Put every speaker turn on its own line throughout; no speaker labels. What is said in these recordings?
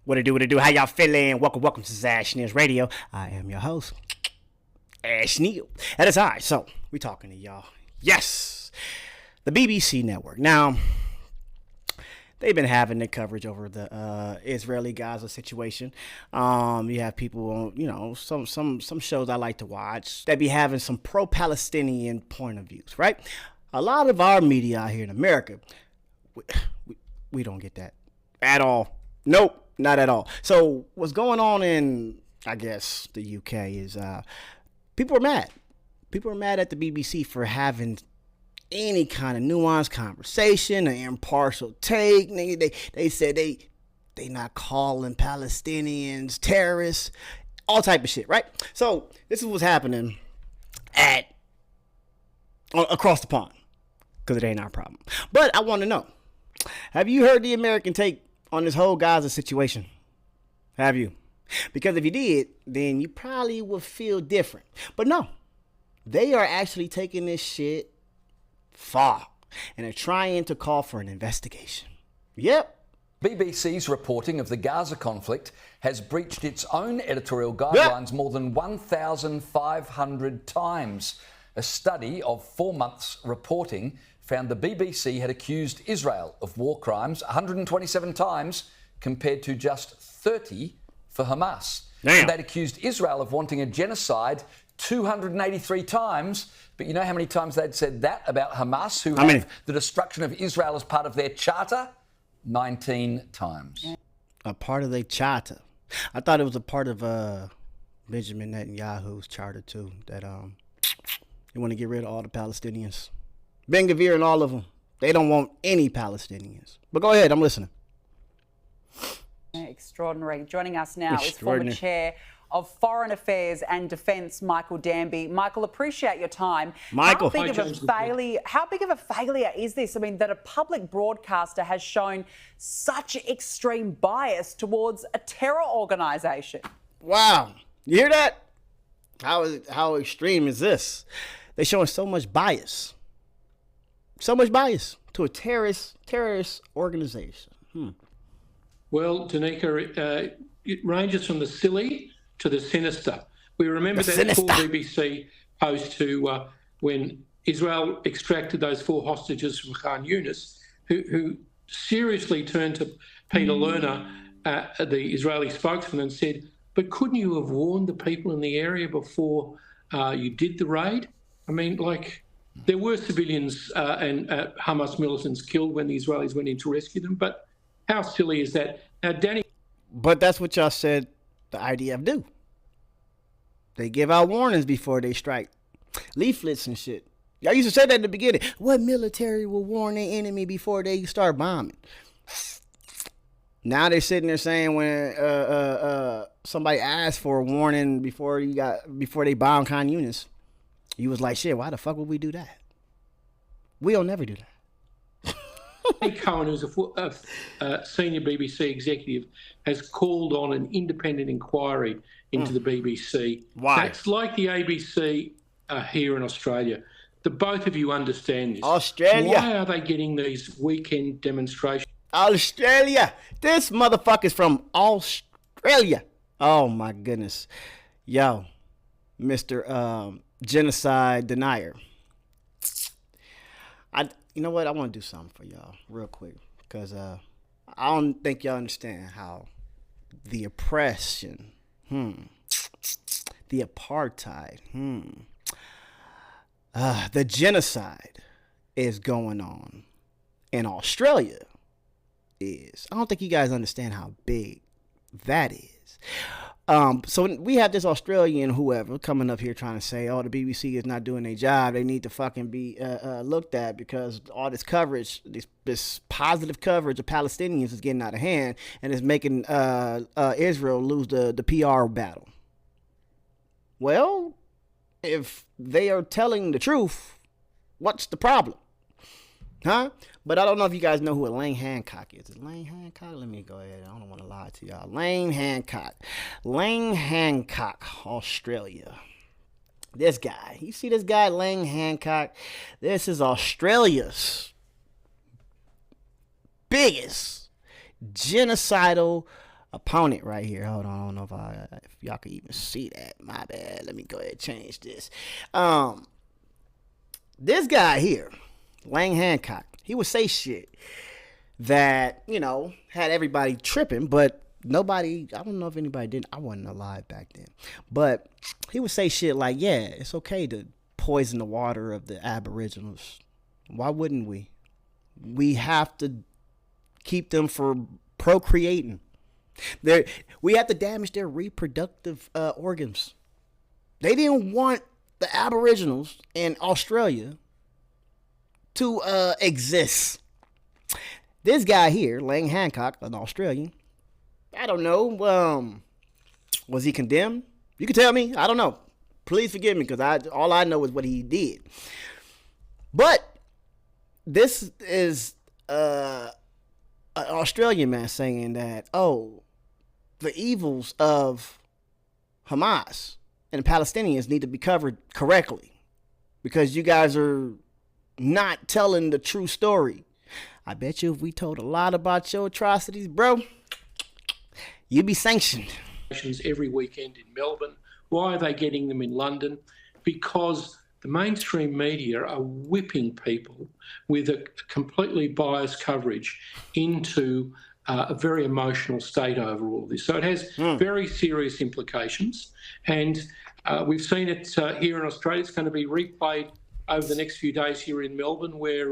What it do, what it do, how y'all feeling? Welcome to Ash News Radio. I am your host, Ash Neil. That is I. So, we talking to y'all. Yes! The BBC network. Now, they've been having the coverage over the Israeli-Gaza situation. You have people on, some shows I like to watch that be having some pro-Palestinian point of views, right? A lot of our media out here in America, we don't get that at all. Nope. Not at all. So what's going on in, I guess, the UK is people are mad. People are mad at the BBC for having any kind of nuanced conversation, an impartial take. They said they not calling Palestinians terrorists, all type of shit, right? So this is what's happening across the pond, because it ain't our problem. But I want to know, have you heard the American take on this whole Gaza situation? Have you? Because if you did, then you probably would feel different. But no, they are actually taking this shit far, and they're trying to call for an investigation. Yep.
BBC's reporting of the Gaza conflict has breached its own editorial guidelines more than 1,500 times. A study of 4 months reporting found the BBC had accused Israel of war crimes 127 times compared to just 30 for Hamas.
Damn.
And they'd accused Israel of wanting a genocide 283 times. But you know how many times they'd said that about Hamas, who have the destruction of Israel as part of their charter? 19 times.
A part of their charter. I thought it was a part of Benjamin Netanyahu's charter too, that they want to get rid of all the Palestinians. Ben Gvir and all of them. They don't want any Palestinians. But go ahead, I'm listening.
Extraordinary. Joining us now is former Chair of Foreign Affairs and Defence, Michael Danby. Michael, appreciate your time.
Michael.
How big of a failure is this? I mean, that a public broadcaster has shown such extreme bias towards a terror organisation.
Wow. You hear that? How extreme is this? They're showing so much bias. So much bias to a terrorist organization.
Well, Danica, it ranges from the silly to the sinister. We remember that poor BBC post to when Israel extracted those 4 hostages from Khan Yunis, who seriously turned to Peter Lerner, the Israeli spokesman, and said, "But couldn't you have warned the people in the area before you did the raid?" I mean, there were civilians and Hamas militants killed when the Israelis went in to rescue them, but how silly is that? Now, Danny...
But that's what y'all said the IDF do. They give out warnings before they strike. Leaflets and shit. Y'all used to say that in the beginning. What military will warn their enemy before they start bombing? Now they're sitting there saying when somebody asked for a warning before they bomb Khan Yunis, you was like, shit, why the fuck would we do that? We'll never do that.
Cohen, who's a senior BBC executive, has called on an independent inquiry into the BBC.
Why?
That's like the ABC here in Australia. The both of you understand this.
Australia.
Why are they getting these weekend demonstrations?
Australia. This motherfucker's from Australia. Oh, my goodness. Yo, Mr. Genocide denier. You know what? I want to do something for y'all real quick, because I don't think y'all understand how the oppression, the apartheid, the genocide is going on in Australia. I don't think you guys understand how big that is. So we have this Australian whoever coming up here trying to say, oh, the BBC is not doing their job. They need to fucking be looked at because all this coverage, this positive coverage of Palestinians is getting out of hand and is making Israel lose the PR battle. Well, if they are telling the truth, what's the problem? Huh? But I don't know if you guys know who Elaine Hancock is. Is Elaine Hancock? Let me go ahead. I don't want to lie to y'all. Elaine Hancock. Elaine Hancock, Australia. This guy. You see this guy, Elaine Hancock? This is Australia's biggest genocidal opponent right here. Hold on, I don't know if y'all can even see that. My bad. Let me go ahead and change this. This guy here, Lang Hancock, he would say shit that, you know, had everybody tripping, but nobody, I don't know if anybody did. I wasn't alive back then. But he would say shit like, yeah, it's okay to poison the water of the Aboriginals. Why wouldn't we? We have to keep them from procreating. We have to damage their reproductive organs. They didn't want the Aboriginals in Australia to exist. This guy here, Lang Hancock, an Australian, I don't know, was he condemned? You can tell me. I don't know. Please forgive me, because all I know is what he did. But this is an Australian man saying that, oh, the evils of Hamas and the Palestinians need to be covered correctly because you guys are not telling the true story. I bet you if we told a lot about your atrocities, bro, you'd be sanctioned.
Every weekend in Melbourne. Why are they getting them in London? Because the mainstream media are whipping people with a completely biased coverage into a very emotional state over all this. So it has very serious implications. And we've seen it here in Australia. It's going to be replayed over the next few days here in Melbourne, where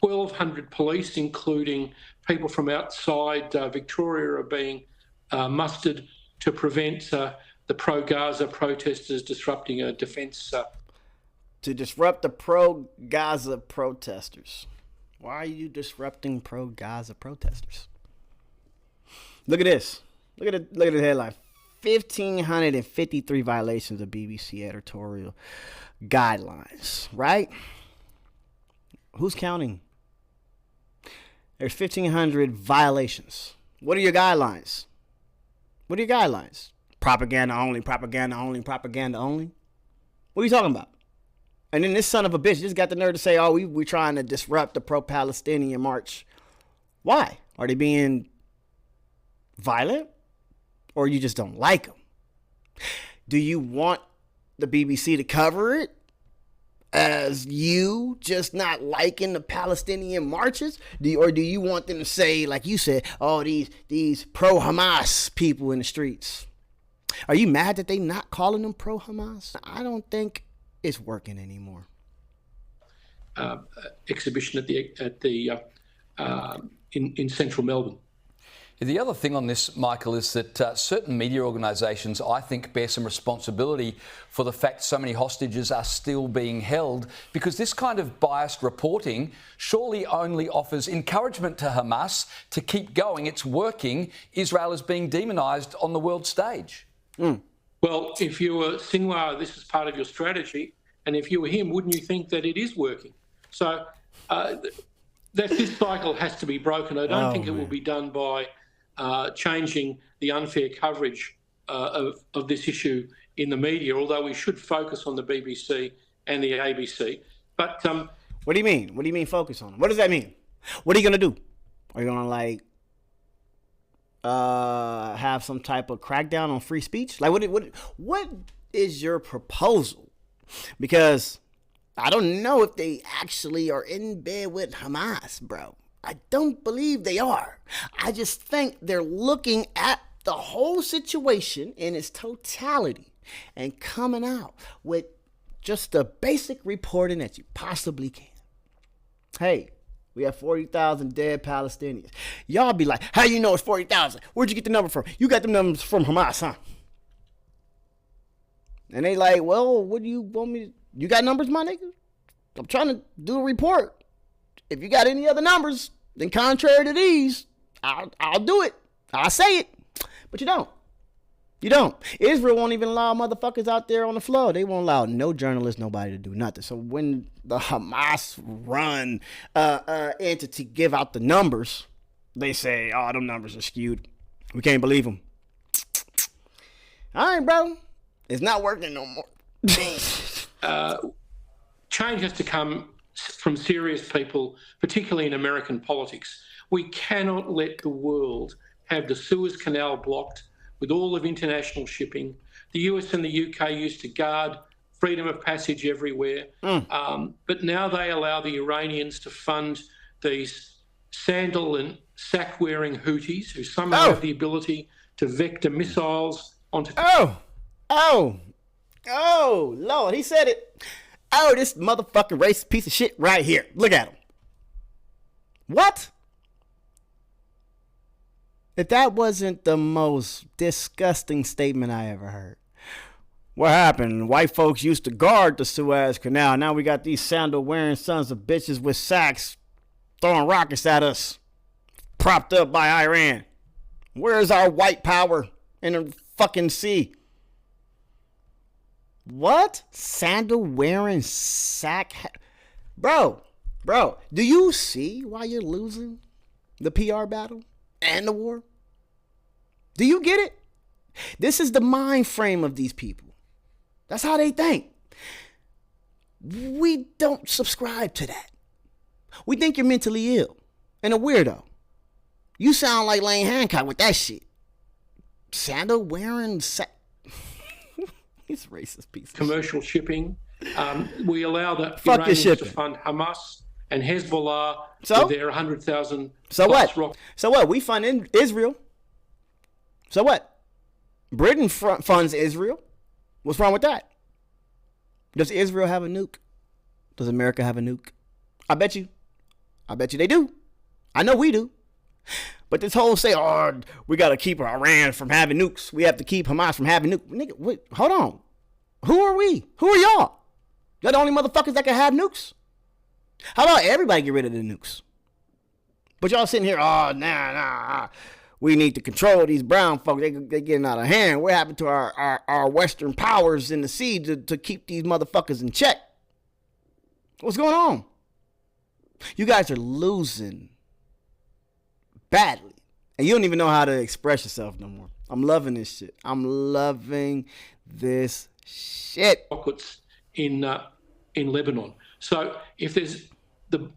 1,200 police, including people from outside Victoria, are being mustered to prevent the pro-Gaza protesters disrupting a defence.
To disrupt the pro-Gaza protesters. Why are you disrupting pro-Gaza protesters? Look at this. Look at the headline. 1,553 violations of BBC editorial guidelines, right? Who's counting? There's 1,500 violations. What are your guidelines? What are your guidelines? Propaganda only, propaganda only, propaganda only? What are you talking about? And then this son of a bitch just got the nerve to say, oh, we're trying to disrupt the pro-Palestinian march. Why? Are they being violent? Or you just don't like them? Do you want the BBC to cover it as you just not liking the Palestinian marches? Or do you want them to say, like you said, oh, these pro-Hamas people in the streets? Are you mad that they not calling them pro-Hamas? I don't think it's working anymore.
Exhibition in central Melbourne.
The other thing on this, Michael, is that certain media organisations, I think, bear some responsibility for the fact so many hostages are still being held, because this kind of biased reporting surely only offers encouragement to Hamas to keep going. It's working. Israel is being demonised on the world stage.
Well, if you were Sinwar, this is part of your strategy, and if you were him, wouldn't you think that it is working? So this cycle has to be broken. I don't think it will be done by changing the unfair coverage of this issue in the media, although we should focus on the BBC and the ABC. But
what do you mean? What do you mean focus on them? What does that mean? What are you going to do? Are you going to have some type of crackdown on free speech? Like what is your proposal? Because I don't know if they actually are in bed with Hamas, bro. I don't believe they are. I just think they're looking at the whole situation in its totality and coming out with just the basic reporting that you possibly can. Hey, we have 40,000 dead Palestinians. Y'all be like, how you know it's 40,000? Where'd you get the number from? You got the numbers from Hamas, huh? And they like, well, what do you want me to... You got numbers, my nigga? I'm trying to do a report. If you got any other numbers, then contrary to these, I'll do it. I'll say it. But you don't. You don't. Israel won't even allow motherfuckers out there on the floor. They won't allow no journalists, nobody to do nothing. So when the Hamas run entity give out the numbers, they say, oh, them numbers are skewed. We can't believe them. All right, bro. It's not working no more.
Change has to come from serious people, particularly in American politics. We cannot let the world have the Suez Canal blocked with all of international shipping. The US and the UK used to guard freedom of passage everywhere. But now they allow the Iranians to fund these sandal and sack-wearing Houthis who somehow have the ability to vector missiles onto...
Oh, Lord, he said it. Oh, this motherfucking racist piece of shit right here. Look at him. What? If that wasn't the most disgusting statement I ever heard. What happened? White folks used to guard the Suez Canal. Now we got these sandal-wearing sons of bitches with sacks throwing rockets at us, propped up by Iran. Where's our white power in the fucking sea? What? Sandal-wearing sack? Bro, do you see why you're losing the PR battle and the war? Do you get it? This is the mind frame of these people. That's how they think. We don't subscribe to that. We think you're mentally ill and a weirdo. You sound like Lane Hancock with that shit. Sandal wearing He's a racist piece of
commercial
shit.
Shipping. We allow the
Fuck
Iranians to fund Hamas and Hezbollah with their 100,000
So what?
rockets.
So what? We fund Israel. So what? Britain funds Israel. What's wrong with that? Does Israel have a nuke? Does America have a nuke? I bet you they do. I know we do. But this whole we got to keep Iran from having nukes. We have to keep Hamas from having nukes. Nigga, wait, hold on. Who are we? Who are y'all? Y'all the only motherfuckers that can have nukes? How about everybody get rid of the nukes? But y'all sitting here, nah. We need to control these brown folks. They getting out of hand. What happened to our Western powers in the sea to keep these motherfuckers in check? What's going on? You guys are losing badly. And you don't even know how to express yourself no more. I'm loving this shit. I'm loving this shit.
Rockets in Lebanon. So if there's the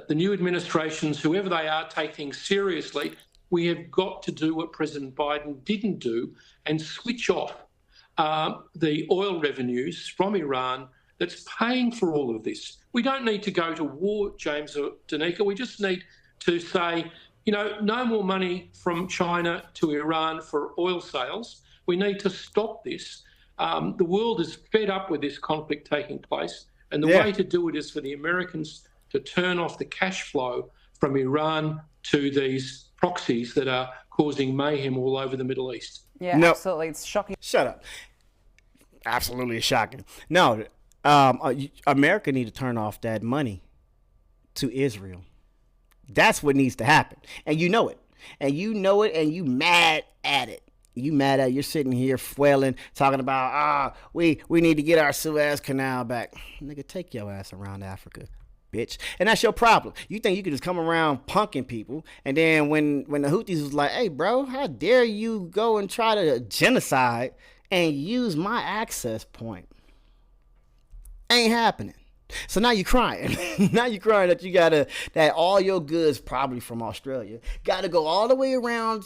new administrations, whoever they are, take things seriously, we have got to do what President Biden didn't do and switch off the oil revenues from Iran that's paying for all of this. We don't need to go to war, James or Danica. We just need to say, no more money from China to Iran for oil sales. We need to stop this. The world is fed up with this conflict taking place. And the way to do it is for the Americans to turn off the cash flow from Iran to these proxies that are causing mayhem all over the Middle East.
Yeah, no. Absolutely. It's shocking.
Shut up. Absolutely shocking. No, America need to turn off that money to Israel. That's what needs to happen. And you know it. And you know it, and you mad at it. You're sitting here flailing, talking about, we need to get our Suez Canal back. Nigga, take your ass around Africa, bitch. And that's your problem. You think you could just come around punking people, and then when the Houthis was like, hey, bro, how dare you go and try to genocide and use my access point? Ain't happening. So now you're crying. Now you're crying that all your goods, probably from Australia, got to go all the way around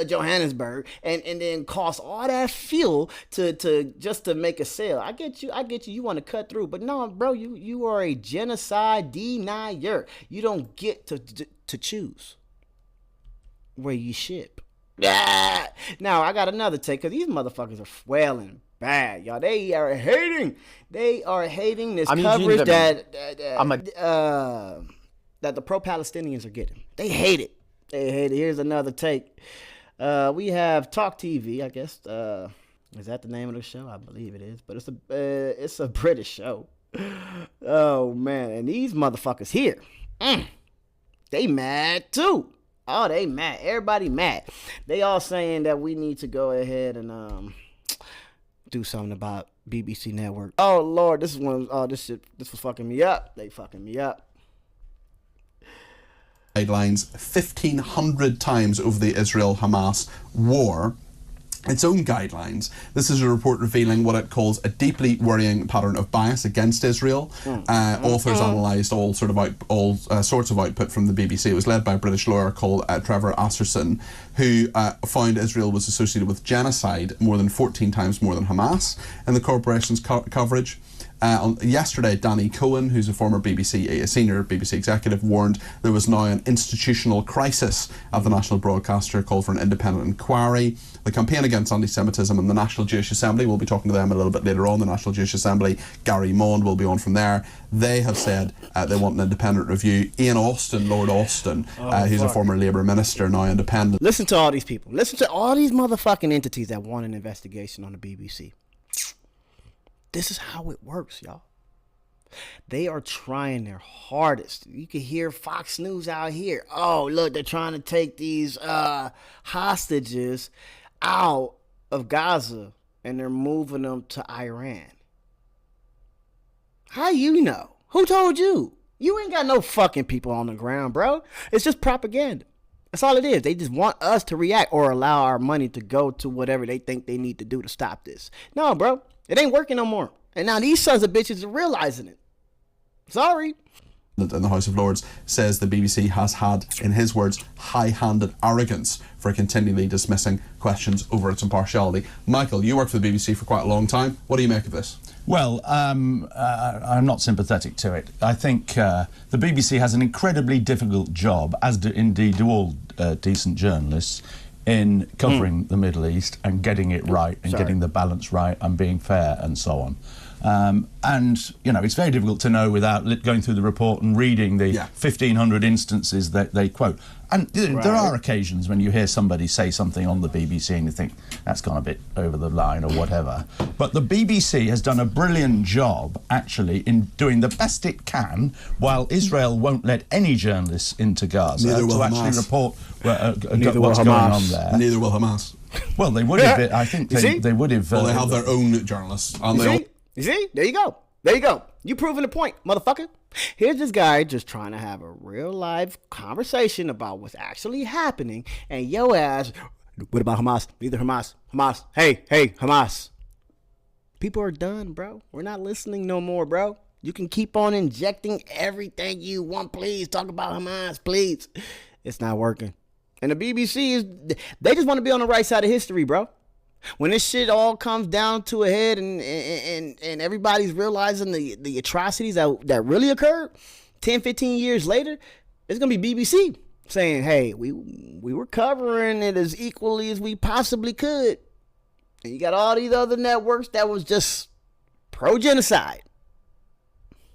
Johannesburg and then cost all that fuel to just to make a sale. I get you. You want to cut through, but no, bro, you are a genocide denier. You don't get to choose where you ship. Now I got another take, because these motherfuckers are flailing bad, y'all. They are hating this coverage that the pro-Palestinians are getting. They hate it. Here's another take. We have Talk TV, I guess. Is that the name of the show? I believe it is, but it's a British show. Oh man, and these motherfuckers here, they mad too. Oh, they mad. Everybody mad. They all saying that we need to go ahead and do something about BBC Network. Oh Lord, this was fucking me up. They fucking me up.
Guidelines 1,500 times over the Israel-Hamas war. its own guidelines. This is a report revealing what it calls a deeply worrying pattern of bias against Israel. Authors analysed all sorts of output from the BBC. It was led by a British lawyer called Trevor Asserson, who found Israel was associated with genocide more than 14 times more than Hamas in the corporation's coverage. Yesterday, Danny Cohen, who's a senior BBC executive, warned there was now an institutional crisis at the national broadcaster, called for an independent inquiry. The campaign against anti-Semitism and the National Jewish Assembly, we'll be talking to them a little bit later on, the National Jewish Assembly, Gary Mond will be on from there. They have said they want an independent review. Ian Austin, Lord Austin, who's a former Labour minister, now independent.
Listen to all these people. Listen to all these motherfucking entities that want an investigation on the BBC. This is how it works, y'all. They are trying their hardest. You can hear Fox News out here. Oh, look, they're trying to take these hostages out of Gaza and they're moving them to Iran. How you know? Who told you? You ain't got no fucking people on the ground, bro. It's just propaganda. That's all it is. They just want us to react or allow our money to go to whatever they think they need to do to stop this. No, bro. It ain't working no more. And now these sons of bitches are realizing it. Sorry.
In the House of Lords says the BBC has had, in his words, high-handed arrogance for continually dismissing questions over its impartiality. Michael, you worked for the BBC for quite a long time. What do you make of this?
Well, I'm not sympathetic to it. I think the BBC has an incredibly difficult job, as indeed do all decent journalists, in covering the Middle East and getting it right and getting the balance right and being fair and so on. And, you know, it's very difficult to know without going through the report and reading the 1,500 instances that they quote. And there are occasions when you hear somebody say something on the BBC and you think, that's gone a bit over the line or whatever. But the BBC has done a brilliant job, actually, in doing the best it can, while Israel won't let any journalists into Gaza to actually report what's going on there.
Neither will Hamas.
Well, they would have. I think they would have.
Well, they have their own journalists.
You see? There you go. There you go. You proving the point, motherfucker. Here's this guy just trying to have a real live conversation about what's actually happening, and yo ass, what about Hamas? Neither Hamas. Hamas. Hey, Hamas. People are done, bro. We're not listening no more, bro. You can keep on injecting everything you want. Please talk about Hamas, please. It's not working. And the BBC they just want to be on the right side of history, bro. When this shit all comes down to a head and everybody's realizing the atrocities that really occurred 10, 15 years later, it's going to be BBC saying, hey, we were covering it as equally as we possibly could. And you got all these other networks that was just pro-genocide.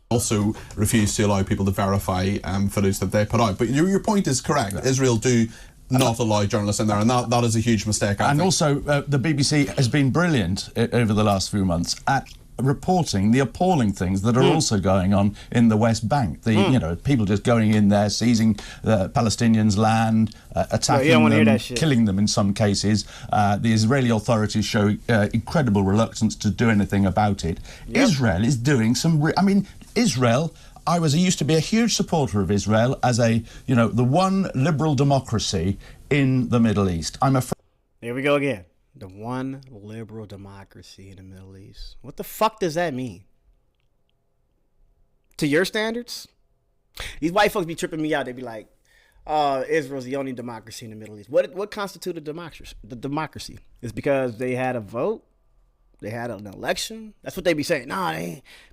Also refuse to allow people to verify footage that they put out. But your point is correct. Israel do not allow journalists in there, and that is a huge mistake, I think.
Also, the BBC has been brilliant over the last few months at reporting the appalling things that are also going on in the West Bank. You know, people just going in there, seizing Palestinians' land, attacking them, killing them in some cases. The Israeli authorities show incredible reluctance to do anything about it. Israel is doing some... Israel... I used to be a huge supporter of Israel as the one liberal democracy in the Middle East. I'm afraid.
Here we go again. The one liberal democracy in the Middle East. What the fuck does that mean? To your standards? These white folks be tripping me out. They be like, Israel's the only democracy in the Middle East. What constitutes a democracy? The democracy is because they had a vote. They had an election. That's what they be saying. Nah,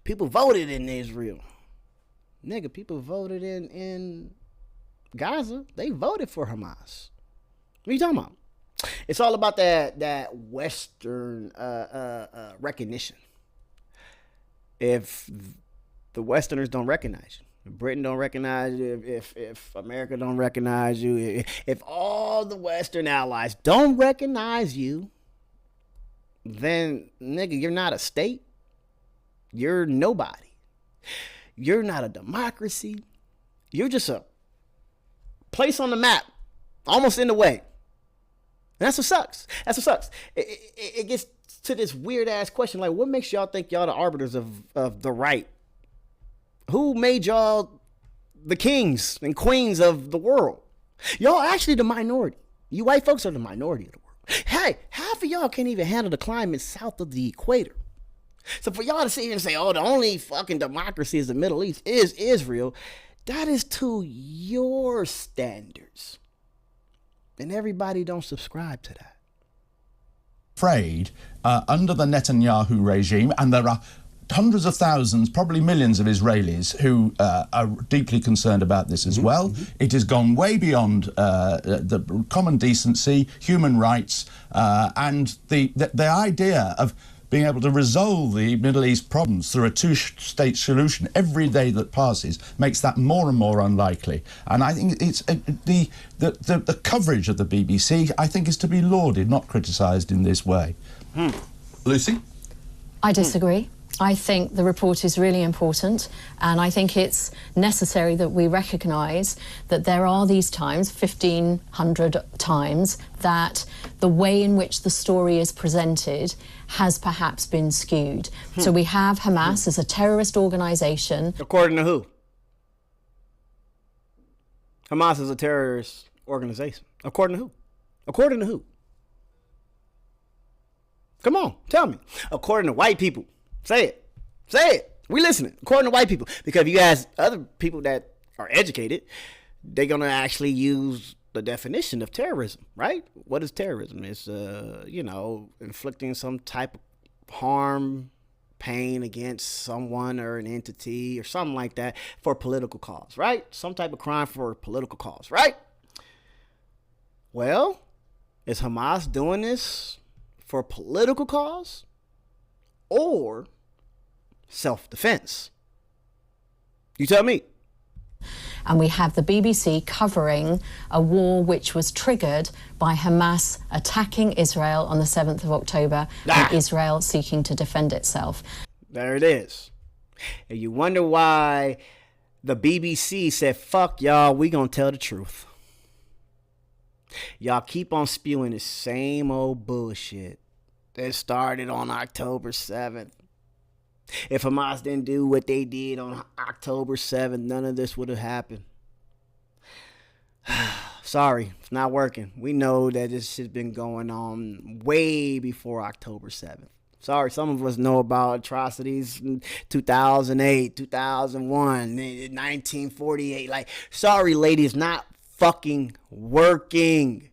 people voted in Israel. Nigga, people voted in Gaza. They voted for Hamas. What are you talking about? It's all about that Western recognition. If the Westerners don't recognize you, if Britain don't recognize you, if America don't recognize you, if all the Western allies don't recognize you, then, nigga, you're not a state. You're nobody. You're not a democracy. You're just a place on the map, almost in the way. And that's what sucks. It gets to this weird ass question, like, what makes y'all think y'all the arbiters of the right? Who made y'all the kings and queens of the world? Y'all actually the minority. You white folks are the minority of the world. Hey, half of y'all can't even handle the climate south of the equator. So for y'all to sit here and say, oh, the only fucking democracy is the Middle East is Israel, that is to your standards. And everybody don't subscribe to that.
Afraid under the Netanyahu regime, and there are hundreds of thousands, probably millions of Israelis who are deeply concerned about this as well. It has gone way beyond the common decency, human rights, and the idea of being able to resolve the Middle East problems through a two-state solution every day that passes makes that more and more unlikely. And I think it's the coverage of the BBC, I think, is to be lauded, not criticised in this way.
Lucy?
I disagree. I think the report is really important, and I think it's necessary that we recognise that there are these times, 1,500 times, that the way in which the story is presented has perhaps been skewed. So we have Hamas as a terrorist organisation.
According to who? Hamas is a terrorist organization. According to who? According to who? Come on, tell me. According to white people. Say it. Say it. We listening. According to white people. Because if you ask other people that are educated, they're going to actually use the definition of terrorism, right? What is terrorism? It's, inflicting some type of harm, pain against someone or an entity or something like that for a political cause, right? Some type of crime for a political cause, right? Well, is Hamas doing this for a political cause or self-defense? You tell me.
And we have the BBC covering a war which was triggered by Hamas attacking Israel on the 7th of October and Israel seeking to defend itself.
There it is. And you wonder why the BBC said, fuck y'all, we gonna tell the truth. Y'all keep on spewing the same old bullshit that started on October 7th. If Hamas didn't do what they did on October 7th, none of this would have happened. Sorry, it's not working. We know that this shit's been going on way before October 7th. Sorry, some of us know about atrocities in 2008, 2001, 1948. Like, sorry, ladies, not fucking working.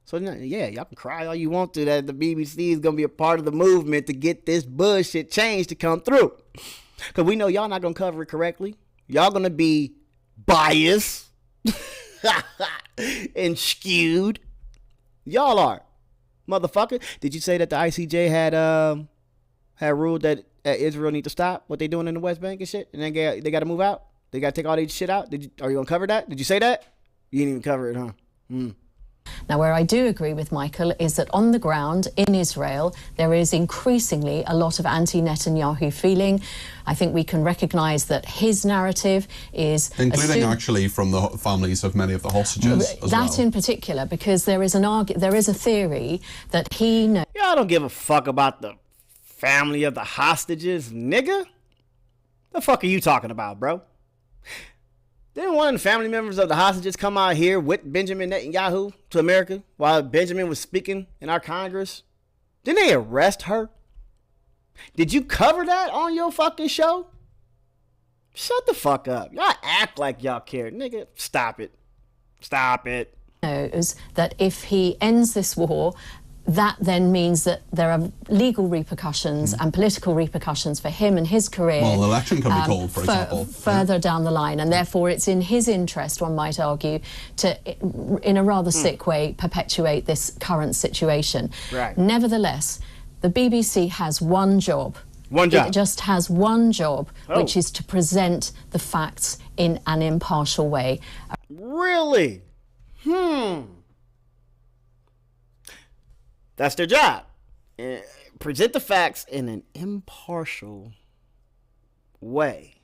So, yeah, y'all can cry all you want to that the BBC is going to be a part of the movement to get this bullshit change to come through. Because we know y'all not going to cover it correctly. Y'all going to be biased and skewed. Y'all are. Motherfucker. Did you say that the ICJ had ruled that Israel need to stop what they doing in the West Bank and shit? And they got to move out? They got to take all these shit out? Are you going to cover that? Did you say that? You didn't even cover it, huh?
Now, where I do agree with Michael is that on the ground in Israel, there is increasingly a lot of anti-Netanyahu feeling. I think we can recognise that his narrative is...
Including actually from the families of many of the hostages as
that
well.
In particular, because there is a theory that he knows...
Y'all don't give a fuck about the family of the hostages, nigga? The fuck are you talking about, bro? Didn't one of the family members of the hostages come out here with Benjamin Netanyahu to America while Benjamin was speaking in our Congress? Didn't they arrest her? Did you cover that on your fucking show? Shut the fuck up. Y'all act like y'all care. Nigga, stop it. Stop it.
Knows that if he ends this war, that then means that there are legal repercussions and political repercussions for him and his career.
Well, an election can be called, for example.
Further down the line, and therefore it's in his interest, one might argue, to, in a rather sick way, perpetuate this current situation.
Right.
Nevertheless, the BBC has one job.
One job.
It just has one job, which is to present the facts in an impartial way.
Really? That's their job. Present the facts in an impartial way.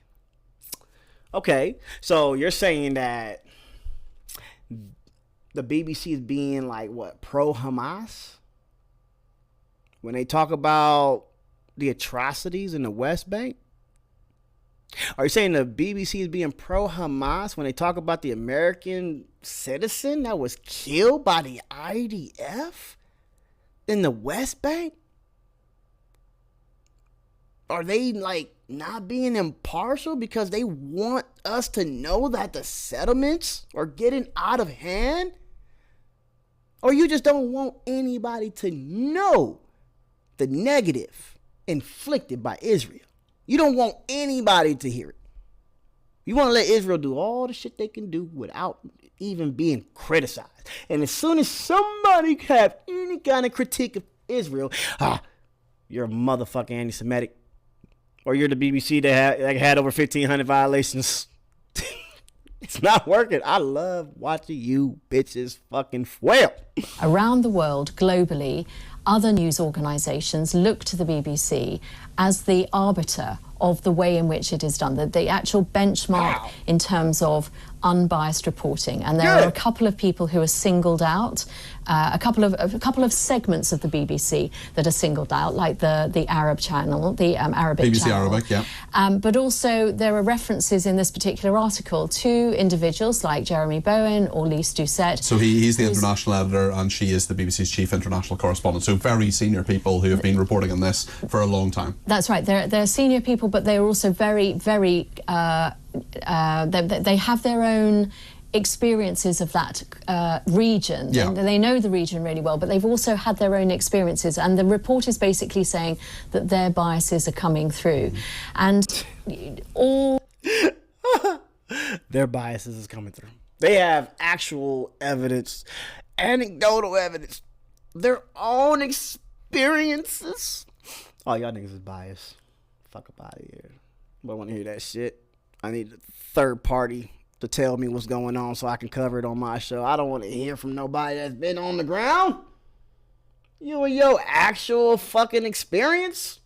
Okay, so you're saying that the BBC is being like, what, pro-Hamas? When they talk about the atrocities in the West Bank? Are you saying the BBC is being pro-Hamas when they talk about the American citizen that was killed by the IDF? in the West Bank? Are they like not being impartial because they want us to know that the settlements are getting out of hand? Or you just don't want anybody to know the negative inflicted by Israel? You don't want anybody to hear it. You want to let Israel do all the shit they can do without even being criticized. And as soon as somebody have any kind of critique of Israel, you're a motherfucking anti-Semitic. Or you're the BBC that had over 1,500 violations. It's not working. I love watching you bitches fucking wail.
Around the world, globally, other news organisations look to the BBC as the arbiter of the way in which it is done, the actual benchmark in terms of unbiased reporting. And there are a couple of people who are singled out, a couple of segments of the BBC that are singled out, like the Arab channel, the Arabic
BBC
channel.
Arabic, yeah.
But also there are references in this particular article to individuals like Jeremy Bowen or Lise Doucette.
So he's the international editor and she is the BBC's chief international correspondent. So very senior people who have been reporting on this for a long time.
That's right. They're senior people, but they are also very, very... they have their own experiences of that region.
Yeah.
They know the region really well, but they've also had their own experiences. And the report is basically saying that their biases are coming through. And all...
Their biases is coming through. They have actual evidence, anecdotal evidence, their own experiences. Oh, y'all niggas is biased. Fuck up out of here. I don't want to hear that shit. I need a third party to tell me what's going on so I can cover it on my show. I don't want to hear from nobody that's been on the ground. You and your actual fucking experience.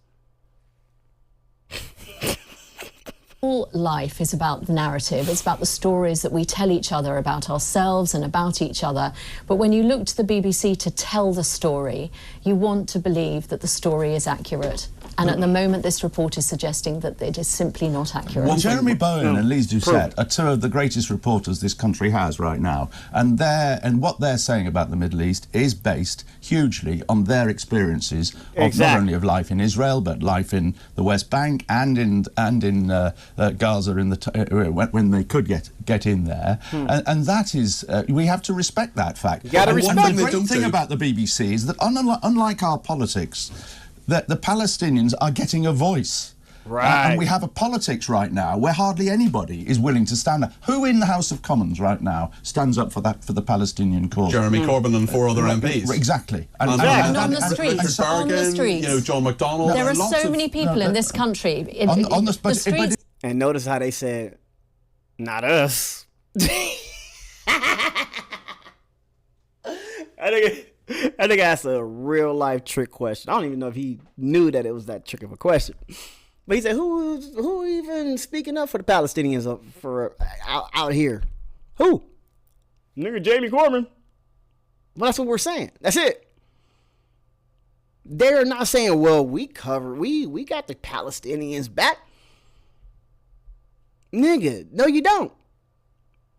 All life is about the narrative. It's about the stories that we tell each other about ourselves and about each other. But when you look to the BBC to tell the story, you want to believe that the story is accurate. And at the moment, this report is suggesting that it is simply not accurate.
Well, Jeremy Bowen and Lise Doucette are two of the greatest reporters this country has right now. And what they're saying about the Middle East is based hugely on their experiences of not only of life in Israel, but life in the West Bank and in Gaza when they could get in there. And that is, we have to respect that fact.
You gotta respect
and the great thing about the BBC is that unlike our politics, that the Palestinians are getting a voice.
Right.
And we have a politics right now where hardly anybody is willing to stand up. Who in the House of Commons right now stands up for the Palestinian cause?
Jeremy Corbyn and 4 other MPs.
Exactly.
And on the streets.
Bergen,
On the streets.
You know, John McDonnell.
There are so many people in this country.
On the
streets.
And notice how they said, not us. I think that's a real life trick question. I don't even know if he knew that it was that trick of a question. But he said, who even speaking up for the Palestinians out here? Who? Nigga Jamie Corbyn. Well, that's what we're saying. That's it. They're not saying, well, we got the Palestinians back. Nigga, no you don't.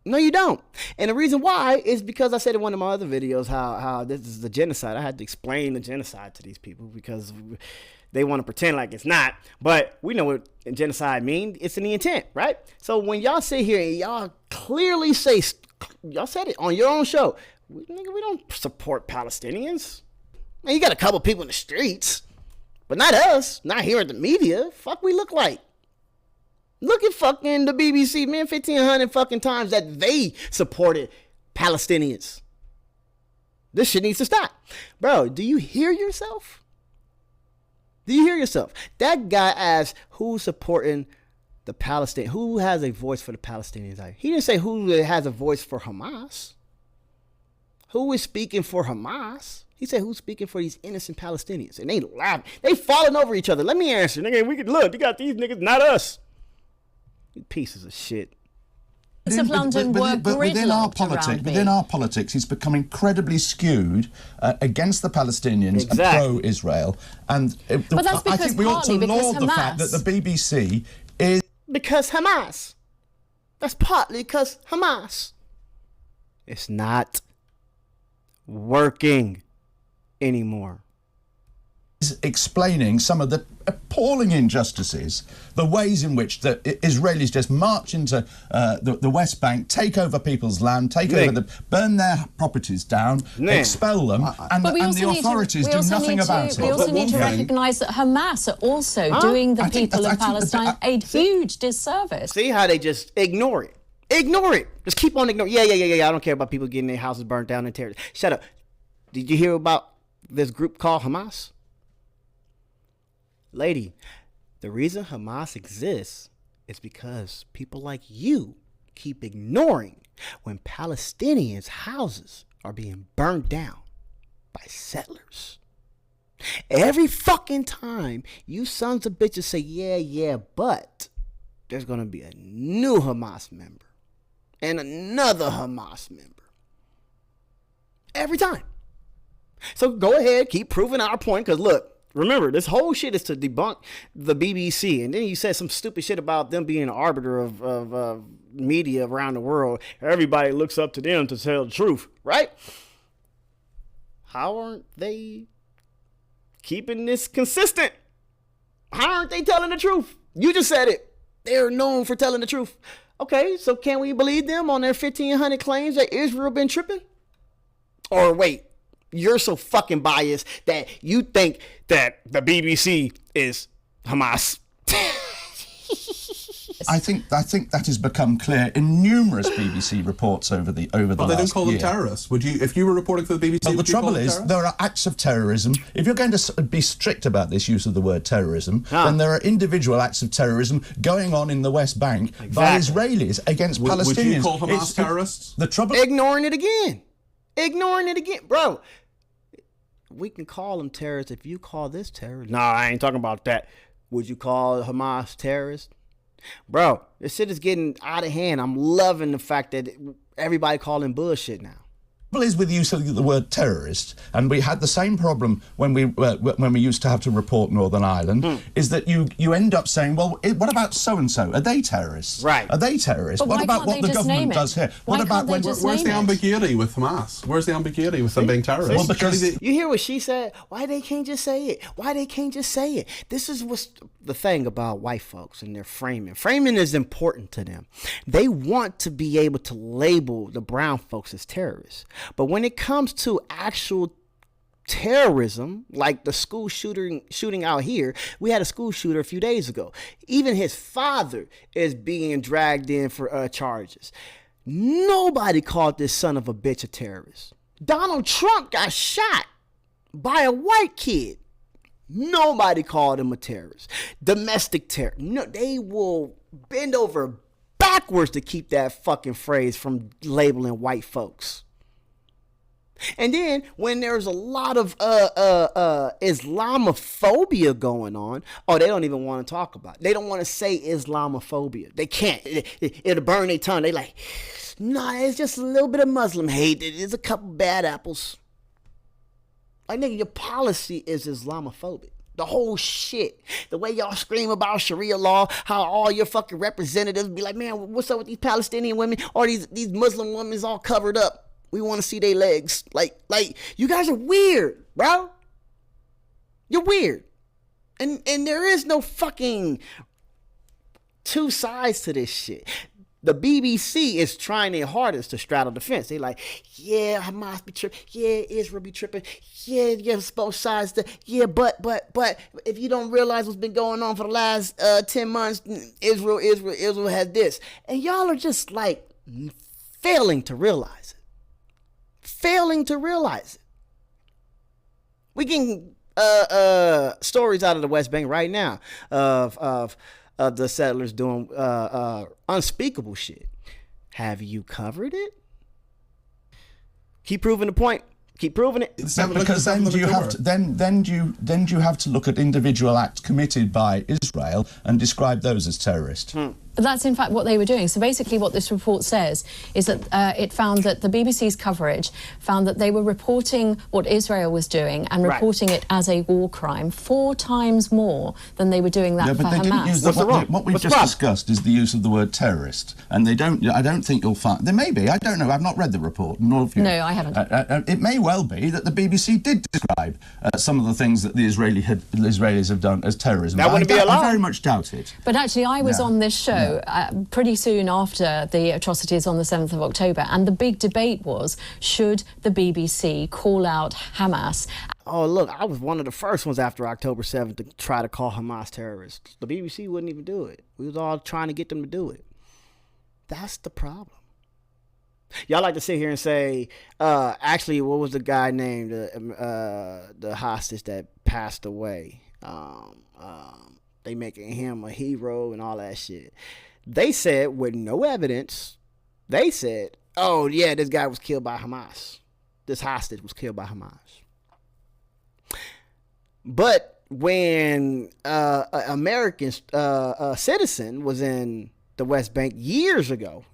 No, you don't. And the reason why is because I said in one of my other videos how this is the genocide. I had to explain the genocide to these people because they want to pretend like it's not. But we know what genocide means. It's in the intent, right? So when y'all sit here and y'all clearly say, y'all said it on your own show, we don't support Palestinians. Man, you got a couple people in the streets, but not us. Not here at the media. Fuck we look like. Look at fucking the BBC, man, 1,500 fucking times that they supported Palestinians. This shit needs to stop. Bro, do you hear yourself? Do you hear yourself? That guy asked who's supporting the Palestinians, who has a voice for the Palestinians. He didn't say who has a voice for Hamas. Who is speaking for Hamas? He said who's speaking for these innocent Palestinians. And they laughing. They falling over each other. Let me answer. Nigga, we could look. You got these niggas, not us. You pieces of shit.
Of London
but within our politics, it's become incredibly skewed against the Palestinians and pro-Israel. And
but that's because
I think we ought to laud the fact that the BBC is...
Because Hamas. That's partly because Hamas. It's not working anymore.
explaining some of the appalling injustices, the ways in which the Israelis just march into the West Bank, take over people's land, burn their properties down, expel them, and the authorities do nothing about it.
We also need to recognise that Hamas are also doing the people of Palestine a huge disservice.
See how they just ignore it. Ignore it. Just keep on ignoring. Yeah. I don't care about people getting their houses burnt down and terrorism. Shut up. Did you hear about this group called Hamas? Lady, the reason Hamas exists is because people like you keep ignoring when Palestinians' houses are being burned down by settlers. Every fucking time you sons of bitches say, yeah, but there's going to be a new Hamas member and another Hamas member. Every time. So go ahead, keep proving our point, because look, remember, this whole shit is to debunk the BBC. And then you said some stupid shit about them being an arbiter of media around the world. Everybody looks up to them to tell the truth, right? How aren't they keeping this consistent? How aren't they telling the truth? You just said it. They're known for telling the truth. Okay, so can we believe them on their 1,500 claims that Israel been tripping? Or wait, you're so fucking biased that you think that the BBC is Hamas.
I think that has become clear in numerous BBC reports over the last year.
They don't call them terrorists. Would you, if you were reporting for the BBC?
Well, the trouble is, there are acts of terrorism. If you're going to be strict about this use of the word terrorism, then there are individual acts of terrorism going on in the West Bank by Israelis against Palestinians.
Would you call Hamas terrorists?
The trouble,
ignoring it again, bro. We can call them terrorists if you call this terrorist. No, I ain't talking about that. Would you call Hamas terrorists? Bro, this shit is getting out of hand. I'm loving the fact that everybody calling bullshit now.
The trouble is with use of the word terrorist, and we had the same problem when we used to have to report Northern Ireland, is that you end up saying, well, what about so-and-so? Are they terrorists?
Right.
Are they terrorists?
But
what about what the government does here?
Why
What about
can't they just
Where's
name
the ambiguity with Hamas? Where's the ambiguity with them being terrorists?
Well, because
You hear what she said? Why they can't just say it? Why they can't just say it? This is what's the thing about white folks and their framing. Framing is important to them. They want to be able to label the brown folks as terrorists. But when it comes to actual terrorism, like the school shooting out here, we had a school shooter a few days ago. Even his father is being dragged in for charges. Nobody called this son of a bitch a terrorist. Donald Trump got shot by a white kid. Nobody called him a terrorist. Domestic terror. No, they will bend over backwards to keep that fucking phrase from labeling white folks. And then when there's a lot of Islamophobia going on, they don't even want to talk about it. They don't want to say Islamophobia. They can't. It'll burn their tongue. They like, nah, it's just a little bit of Muslim hate. There's a couple bad apples. Like, nigga, your policy is Islamophobic. The whole shit. The way y'all scream about Sharia law, how all your fucking representatives be like, man, what's up with these Palestinian women? Or these Muslim women's all covered up. We want to see their legs. Like, you guys are weird, bro. You're weird. And there is no fucking two sides to this shit. The BBC is trying their hardest to straddle the fence. They like, yeah, Hamas be tripping. Yeah, Israel be tripping. Yeah, it's both sides. Yeah, but if you don't realize what's been going on for the last 10 months, Israel has this. And y'all are just like failing to realize it. We getting stories out of the West Bank right now of the settlers doing unspeakable shit. Have you covered it? Keep proving the point. Keep proving it.
Because then you have to then you have to look at individual acts committed by Israel and describe those as terrorist.
That's in fact what they were doing. So basically what this report says is that it found that the BBC's coverage found that they were reporting what Israel was doing and reporting it as a war crime 4 times more than they were doing that for
but they
Hamas.
didn't use what we've just discussed is the use of the word terrorist, and they don't. I don't think you'll find there may be. I don't know. I've not read the report. Nor have you.
No, I haven't.
It may well be that the BBC did describe some of the things that the Israelis have done as terrorism.
That wouldn't be allowed.
I very much doubt it.
But actually, I was on this show pretty soon after the atrocities on the 7th of October, and the big debate was, should the BBC call out Hamas?
Oh, look, I was one of the first ones after October 7th to try to call Hamas terrorists. The BBC wouldn't even do it. We was all trying to get them to do it. That's the problem. Y'all like to sit here and say, actually, what was the guy named, the hostage that passed away? They making him a hero and all that shit. They said, with no evidence, they said, oh, yeah, this guy was killed by Hamas. This hostage was killed by Hamas. But when an American citizen was in the West Bank years ago,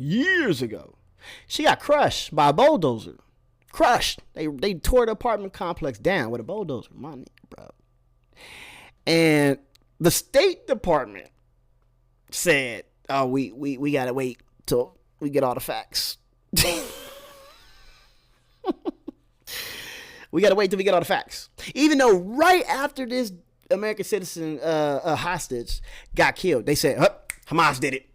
she got crushed by a bulldozer. Crushed. They tore the apartment complex down with a bulldozer. My nigga, bro. And the State Department said, oh, we got to wait till we get all the facts. We got to wait till we get all the facts. Even though right after this American citizen hostage got killed, they said, Hamas did it.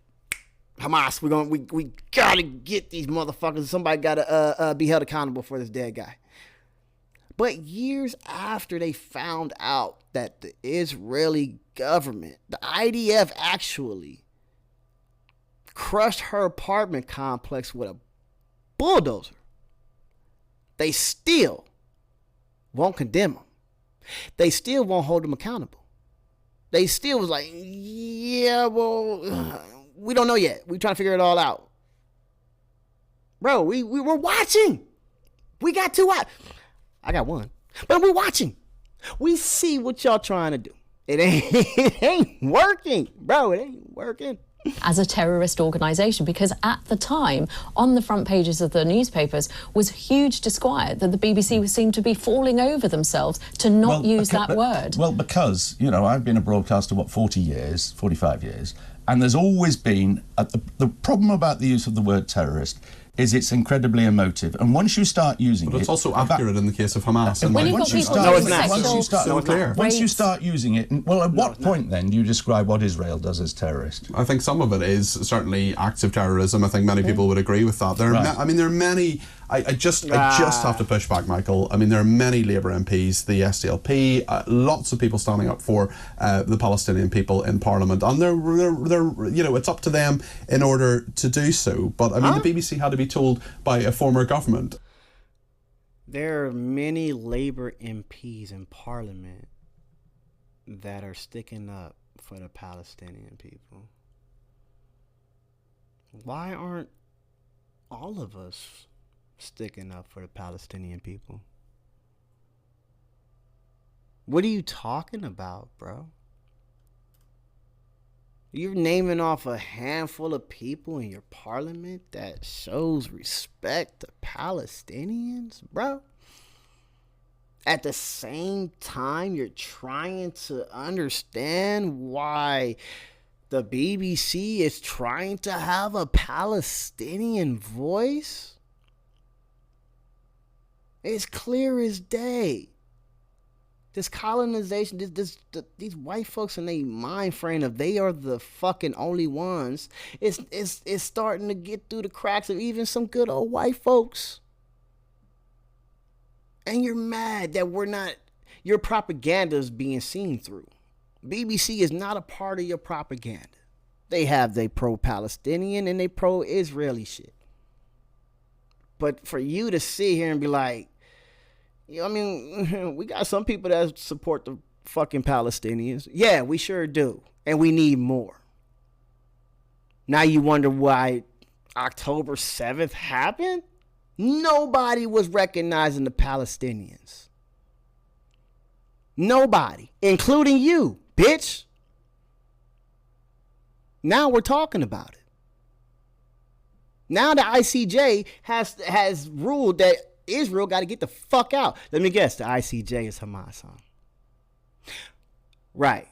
Hamas, we got to get these motherfuckers. Somebody got to be held accountable for this dead guy. But years after they found out that the Israeli government, the IDF, actually crushed her apartment complex with a bulldozer, they still won't condemn them. They still won't hold them accountable. They still was like, yeah, well, we don't know yet. We're trying to figure it all out. Bro, we were watching. We got 2 out. I got 1. But we're watching. We see what y'all trying to do. It ain't working. Bro, it ain't working.
As a terrorist organisation, because at the time, on the front pages of the newspapers, was huge disquiet that the BBC seemed to be falling over themselves to not use that word.
Well, because, I've been a broadcaster, 45 years, and there's always been, the problem about the use of the word terrorist is it's incredibly emotive, and once you start using
but it's also accurate in the case of Hamas. And
once you start using it, well, at what point then do you describe what Israel does as terrorist?
I think some of it is certainly acts of terrorism. I think many people would agree with that. There are many. I just have to push back, Michael. I mean, there are many Labour MPs, the SDLP, lots of people standing up for the Palestinian people in Parliament, and they're it's up to them in order to do so. But I mean, the BBC had to be told by a former government.
There are many Labour MPs in Parliament that are sticking up for the Palestinian people. Why aren't all of us sticking up for the Palestinian people? What are you talking about, bro? You're naming off a handful of people in your parliament that shows respect to Palestinians, bro. At the same time, you're trying to understand why the BBC is trying to have a Palestinian voice. It's clear as day. This colonization, these white folks in their mind frame of they are the fucking only ones, it's starting to get through the cracks of even some good old white folks. And you're mad that your propaganda is being seen through. BBC is not a part of your propaganda. They have their pro-Palestinian and they pro-Israeli shit. But for you to sit here and be like, I mean, we got some people that support the fucking Palestinians. Yeah, we sure do. And we need more. Now you wonder why October 7th happened? Nobody was recognizing the Palestinians. Nobody, including you, bitch. Now we're talking about it. Now the ICJ has ruled that Israel got to get the fuck out. Let me guess, the ICJ is Hamas, huh? Right.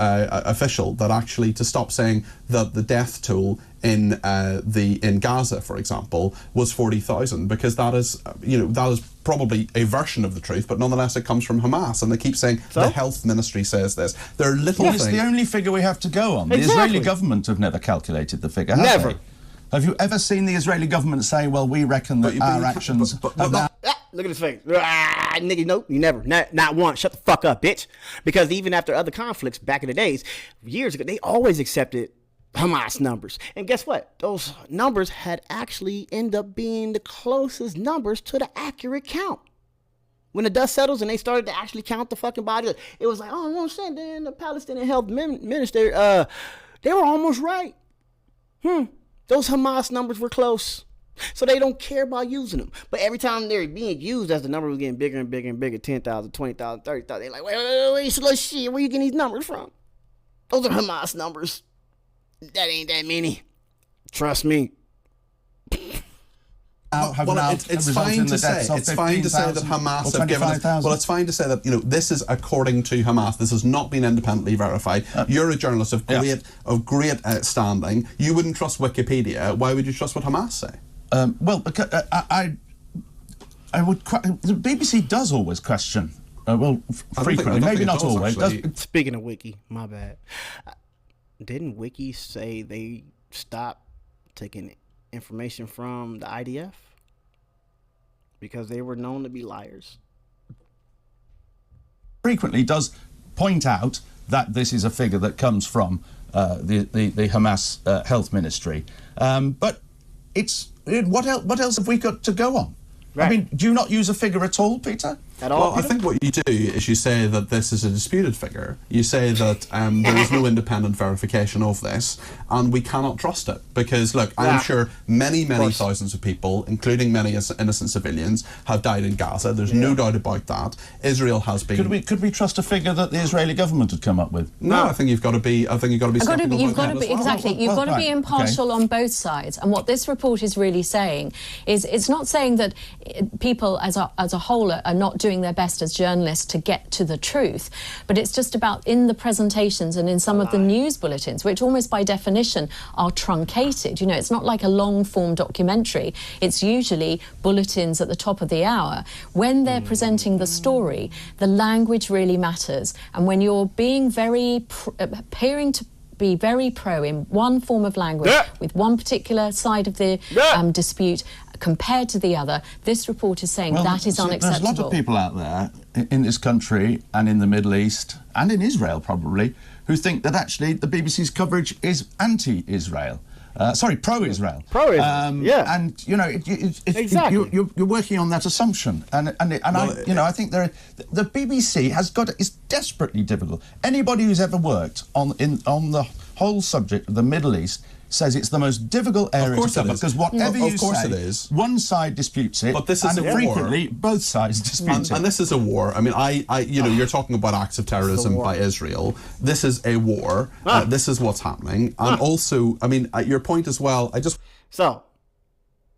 Official that actually to stop saying that the death toll in Gaza, for example, was 40,000, because that is probably a version of the truth, but nonetheless it comes from Hamas, and they keep saying the health ministry says this. There are little things.
It's the only figure we have to go on.
Exactly.
The Israeli government have never calculated the figure, have
Never.
they? Have you ever seen the Israeli government say, well, we reckon that our actions...
Look at his face. Nigga, no, you never. Not once. Shut the fuck up, bitch. Because even after other conflicts back in the days, years ago, they always accepted Hamas numbers. And guess what? Those numbers had actually end up being the closest numbers to the accurate count. When the dust settles and they started to actually count the fucking bodies, it was like, oh, I'm saying, then the Palestinian health minister, they were almost right. Those Hamas numbers were close. So they don't care about using them. But every time they're being used, as the number was getting bigger and bigger and bigger, 10,000, 20,000, 30,000, they're like, wait, so let's see, where you getting these numbers from? Those are Hamas numbers. That ain't that many. Trust me.
It's fine to say that Hamas have given us. Well, it's fine to say that this is according to Hamas. This has not been independently verified. You're a journalist of great standing. You wouldn't trust Wikipedia. Why would you trust what Hamas say?
Because I would. The BBC does always question. Frequently, maybe not always.
Speaking of Wiki, my bad. Didn't Wiki say they stopped taking information from the IDF because they were known to be liars?
Frequently does point out that this is a figure that comes from the Hamas health ministry, but what else have we got to go on? Right. I mean, do you not use a figure at all, Peter?
At all?
Well, I think what you do is you say that this is a disputed figure. You say that there is no independent verification of this, and we cannot trust it. Because, look, I'm sure many thousands of people, including many innocent civilians, have died in Gaza. There's no doubt about that. Israel has been...
Could we trust a figure that the Israeli government had come up with?
No, I think you've got to be...
You've got to be impartial on both sides. And what this report is really saying is, it's not saying that people as a whole are not doing their best as journalists to get to the truth, but it's just about in the presentations and in some of the news bulletins, which almost by definition are truncated. It's not like a long form documentary. It's usually bulletins at the top of the hour. When they're presenting the story, the language really matters. And when you're being appearing to be very pro in one form of language with one particular side of the dispute compared to the other, this report is saying that is unacceptable.
There's a lot of people out there in this country and in the Middle East and in Israel probably who think that actually the BBC's coverage is anti-Israel. Pro-Israel.
Pro-Israel,
And,
exactly.
You're working on that assumption. I think the BBC is desperately difficult. Anybody who's ever worked on the whole subject of the Middle East says it's the most difficult area to cover, because whatever you say, one side disputes it,
but this is a
frequently war. Both sides dispute it.
And this is a war. I mean, you're talking about acts of terrorism by Israel. This is a war. This is what's happening. And also, I mean, your point as well,
So,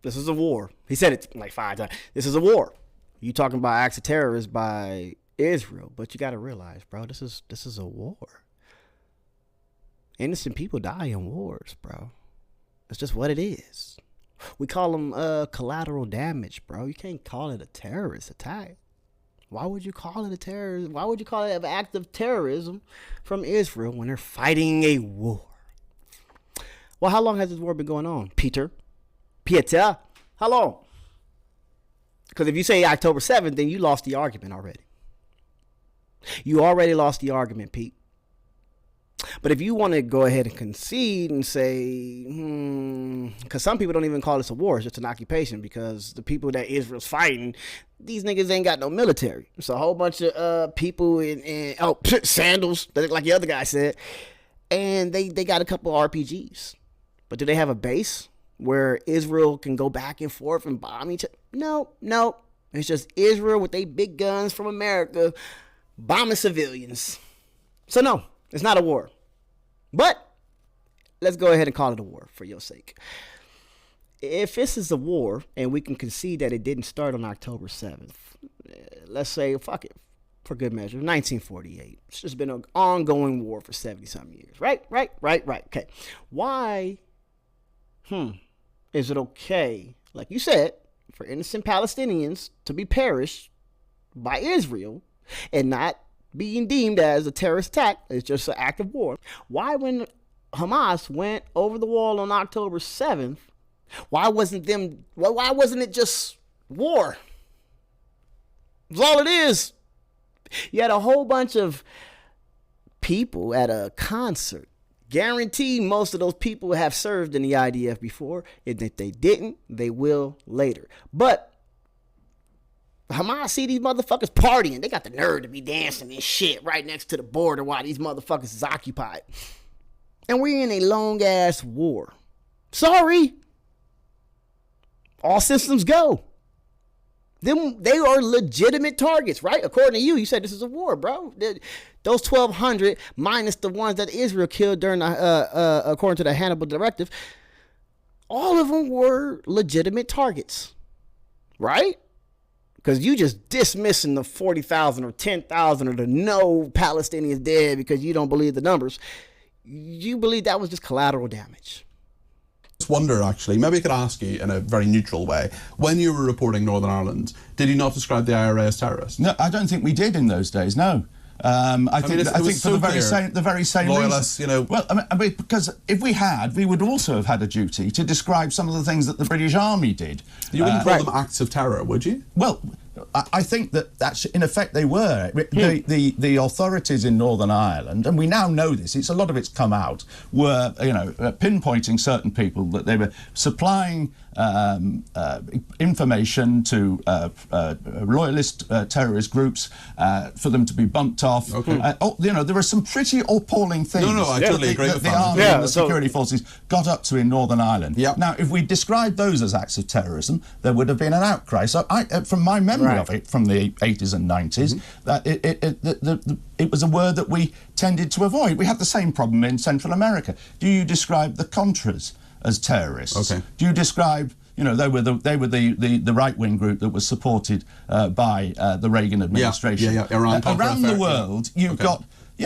this is a war. He said it like 5 times. This is a war. You talking about acts of terrorism by Israel, but you got to realize, bro, this is a war. Innocent people die in wars, bro. That's just what it is. We call them collateral damage, bro. You can't call it a terrorist attack. Why would you call it a terrorist? Why would you call it an act of terrorism from Israel when they're fighting a war? Well, how long has this war been going on, Peter? How long? Because if you say October 7th, then you lost the argument already. You already lost the argument, Pete. But if you want to go ahead and concede and say, because some people don't even call this a war, it's just an occupation, because the people that Israel's fighting, these niggas ain't got no military. It's a whole bunch of people in sandals, like the other guy said, and they got a couple RPGs. But do they have a base where Israel can go back and forth and bomb each other? No. It's just Israel with their big guns from America bombing civilians. So no. It's not a war. But let's go ahead and call it a war for your sake. If this is a war and we can concede that it didn't start on October 7th, let's say, fuck it, for good measure, 1948. It's just been an ongoing war for 70-something years. Right. Okay. Why, is it okay, like you said, for innocent Palestinians to be perished by Israel and not being deemed as a terrorist attack? It's just an act of war. Why, when Hamas went over the wall on October 7th, why wasn't it just war? That's all it is. You had a whole bunch of people at a concert. Guaranteed most of those people have served in the IDF before. And if they didn't, they will later. But Hamas see these motherfuckers partying. They got the nerve to be dancing and shit right next to the border while these motherfuckers is occupied. And we're in a long-ass war. Sorry. All systems go. They are legitimate targets, right? According to you, you said this is a war, bro. Those 1,200 minus the ones that Israel killed during according to the Hannibal Directive, all of them were legitimate targets, right? Because you just dismissing the 40,000 or 10,000 or the no Palestinians dead because you don't believe the numbers. You believe that was just collateral damage.
Wonder, actually, maybe I could ask you in a very neutral way, when you were reporting Northern Ireland, did you not describe the IRA as terrorists?
No, I don't think we did in those days, no. I think for the very same
loyalists,
reason. Well, I mean, because if we had, we would also have had a duty to describe some of the things that the British Army did.
You wouldn't call them acts of terror, would you?
Well, I think that's in effect they were. The authorities in Northern Ireland, and we now know this, a lot of it's come out, were pinpointing certain people that they were supplying information to loyalist terrorist groups for them to be bumped off.
Okay.
There were some pretty appalling things.
No, I totally agree with
the
that.
army and the security forces got up to in Northern Ireland.
Yep.
Now, if we described those as acts of terrorism, there would have been an outcry. So, from my memory of it from the 80s and 90s, that it was a word that we tended to avoid. We had the same problem in Central America. Do you describe the Contras as terrorists?
Okay.
Do you describe, they were the right-wing group that was supported by the Reagan administration? Around the world, you've got, do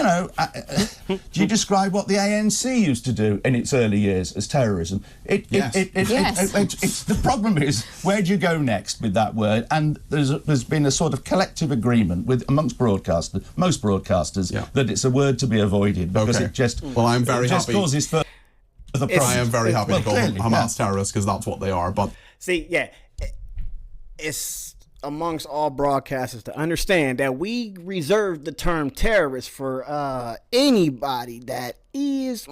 you describe what the ANC used to do in its early years as terrorism? The problem is, where do you go next with that word? And there's been a sort of collective agreement amongst most broadcasters, that it's a word to be avoided because it just
I'm very happy.
Causes further problems.
I am very happy to call them Hamas terrorists because that's what they are. But
it's amongst all broadcasters to understand that we reserve the term terrorist for anybody that is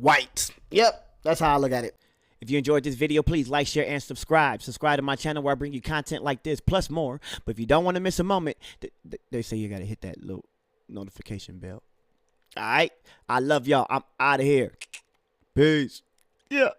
white. Yep, that's how I look at it. If you enjoyed this video, please like, share, and subscribe. Subscribe to my channel where I bring you content like this, plus more. But if you don't want to miss a moment, they say you got to hit that little notification bell. All right? I love y'all. I'm out of here. Peace. Yeah.